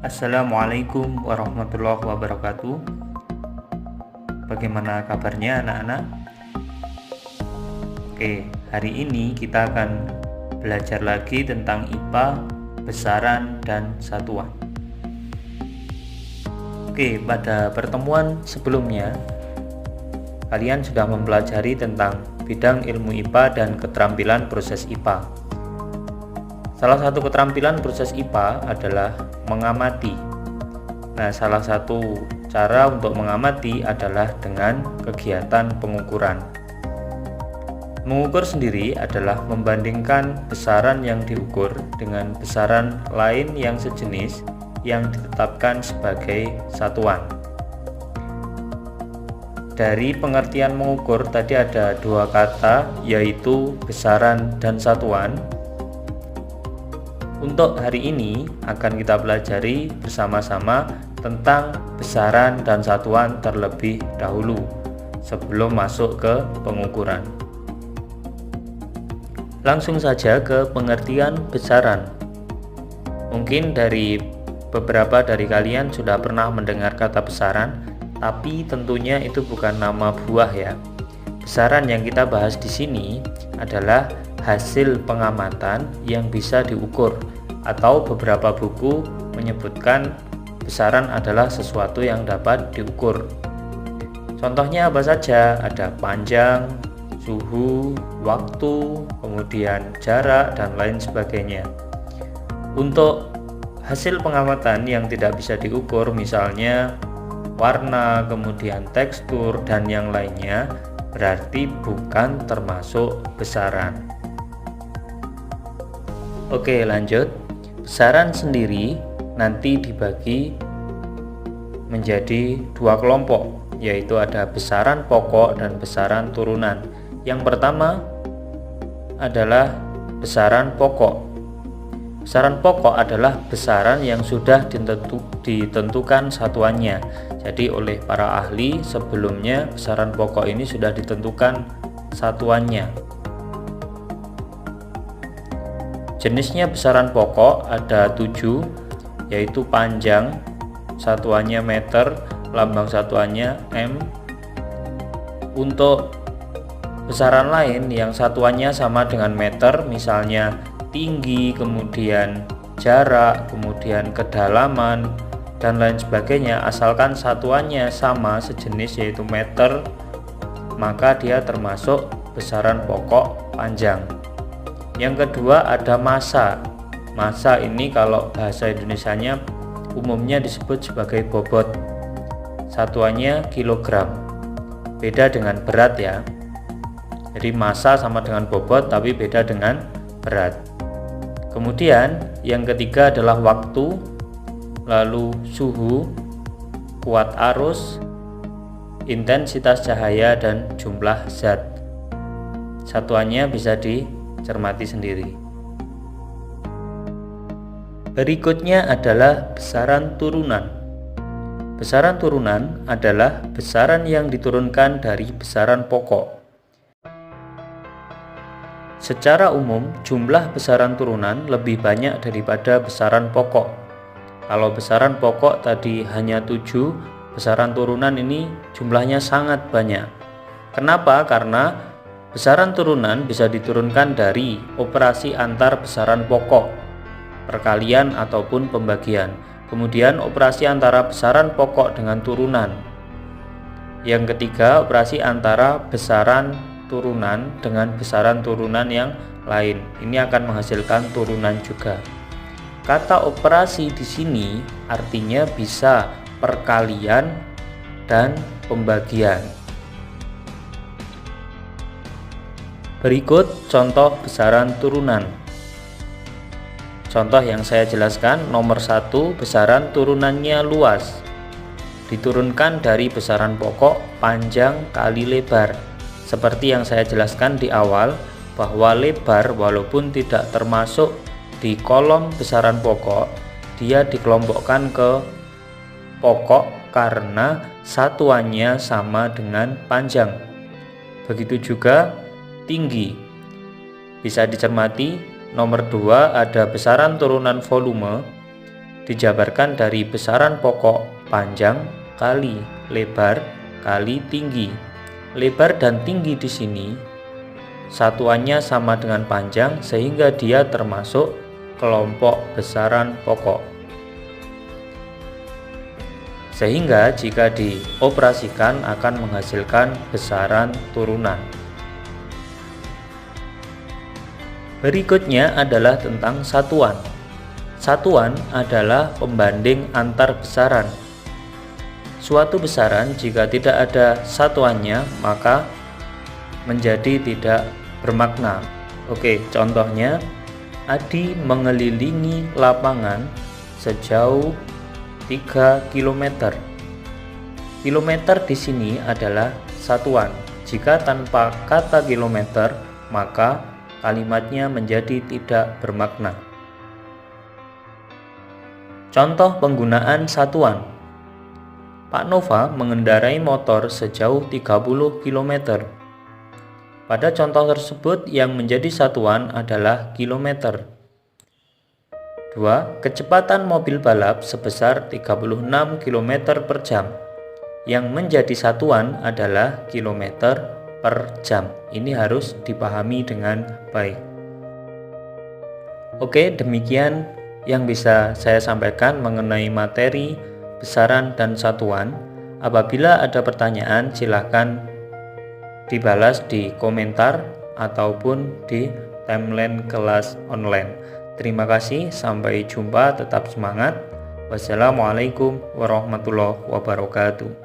Assalamualaikum warahmatullahi wabarakatuh. Bagaimana kabarnya anak-anak? Oke, hari ini kita akan belajar lagi tentang IPA, besaran, dan satuan. Oke, pada pertemuan sebelumnya kalian sudah mempelajari tentang bidang ilmu IPA dan keterampilan proses IPA. Salah satu keterampilan proses IPA adalah mengamati. Nah, salah satu cara untuk mengamati adalah dengan kegiatan pengukuran. Mengukur sendiri adalah membandingkan besaran yang diukur dengan besaran lain yang sejenis yang ditetapkan sebagai satuan. Dari pengertian mengukur tadi ada dua kata, yaitu besaran dan satuan. Untuk hari ini akan kita pelajari bersama-sama tentang besaran dan satuan terlebih dahulu sebelum masuk ke pengukuran. Langsung saja ke pengertian besaran. Mungkin dari beberapa dari kalian sudah pernah mendengar kata besaran, tapi tentunya itu bukan nama buah ya. Besaran yang kita bahas di sini adalah hasil pengamatan yang bisa diukur, atau beberapa buku menyebutkan besaran adalah sesuatu yang dapat diukur. Contohnya apa saja? Ada panjang, suhu, waktu, kemudian jarak, dan lain sebagainya. Untuk hasil pengamatan yang tidak bisa diukur, misalnya warna, kemudian tekstur, dan yang lainnya, berarti bukan termasuk besaran. Oke, lanjut. Besaran sendiri nanti dibagi menjadi dua kelompok, yaitu ada besaran pokok dan besaran turunan. Yang pertama adalah besaran pokok. Besaran pokok adalah besaran yang sudah ditentukan satuannya. Jadi oleh para ahli sebelumnya besaran pokok ini sudah ditentukan satuannya. Jenisnya besaran pokok ada 7, yaitu panjang, satuannya meter, lambang satuannya m. Untuk besaran lain yang satuannya sama dengan meter, misalnya tinggi, kemudian jarak, kemudian kedalaman, dan lain sebagainya, asalkan satuannya sama sejenis yaitu meter, maka dia termasuk besaran pokok panjang. Yang kedua ada massa. Massa ini kalau bahasa Indonesianya umumnya disebut sebagai bobot. Satuannya kilogram. Beda dengan berat ya. Jadi massa sama dengan bobot tapi beda dengan berat. Kemudian yang ketiga adalah waktu, lalu suhu, kuat arus, intensitas cahaya, dan jumlah zat. Satuannya bisa dicermati sendiri. Berikutnya adalah besaran turunan. Besaran turunan adalah besaran yang diturunkan dari besaran pokok. Secara umum, jumlah besaran turunan lebih banyak daripada besaran pokok. Kalau besaran pokok tadi hanya 7, besaran turunan ini jumlahnya sangat banyak. Kenapa? Karena besaran turunan bisa diturunkan dari operasi antar besaran pokok, perkalian ataupun pembagian. Kemudian operasi antara besaran pokok dengan turunan. Yang ketiga, operasi antara besaran turunan dengan besaran turunan yang lain. Ini akan menghasilkan turunan juga. Kata operasi di sini artinya bisa perkalian dan pembagian. Berikut contoh besaran turunan. Contoh yang saya jelaskan, nomor 1, besaran turunannya luas. Diturunkan dari besaran pokok panjang kali lebar. Seperti yang saya jelaskan di awal, bahwa lebar walaupun tidak termasuk di kolom besaran pokok, dia dikelompokkan ke pokok karena satuannya sama dengan panjang. Begitu juga tinggi. Bisa dicermati, nomor 2 ada besaran turunan volume. dijabarkan dari besaran pokok panjang kali lebar kali tinggi. Lebar dan tinggi di sini satuannya sama dengan panjang sehingga dia termasuk kelompok besaran pokok. Sehingga jika dioperasikan akan menghasilkan besaran turunan. Berikutnya adalah tentang satuan. Satuan adalah pembanding antar besaran. Suatu besaran jika tidak ada satuannya maka menjadi tidak bermakna. Oke, contohnya Adi mengelilingi lapangan sejauh 3 km. Kilometer di sini adalah satuan. Jika tanpa kata kilometer, maka kalimatnya menjadi tidak bermakna. Contoh penggunaan satuan. Pak Nova mengendarai motor sejauh 30 km. Pada contoh tersebut yang menjadi satuan adalah kilometer. 2. Kecepatan mobil balap sebesar 36 km per jam. Yang menjadi satuan adalah kilometer per jam. Ini harus dipahami dengan baik. Oke, demikian yang bisa saya sampaikan mengenai materi besaran dan satuan. Apabila ada pertanyaan silakan dibalas di komentar ataupun di timeline kelas online. Terima kasih, sampai jumpa, tetap semangat. Wassalamualaikum warahmatullahi wabarakatuh.